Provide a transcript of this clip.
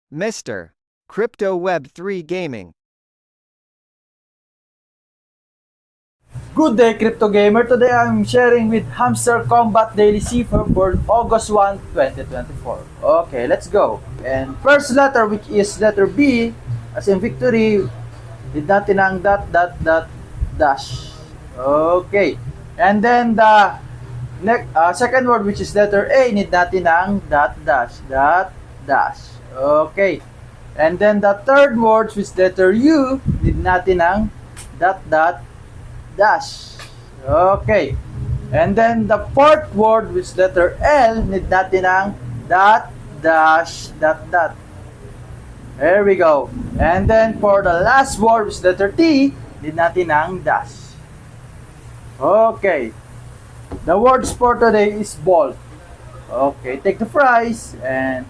Mr. Crypto Web 3 Gaming. Good day, Crypto Gamer. Today I'm sharing with Hamster Combat Daily Cipher for August 1, 2024. Okay, let's go. And first letter, which is letter B, as in victory, did natin ang dash. Okay. And then the second word, which is letter A, need natin ang dash. Okay. And then the third word, which is letter U, need natin ang dash. Okay. And then the fourth word, which letter L, need natin ang dash. There we go. And then for the last word, which letter T, need natin ang dash. Okay. The words for today is ball. Okay, take the prize and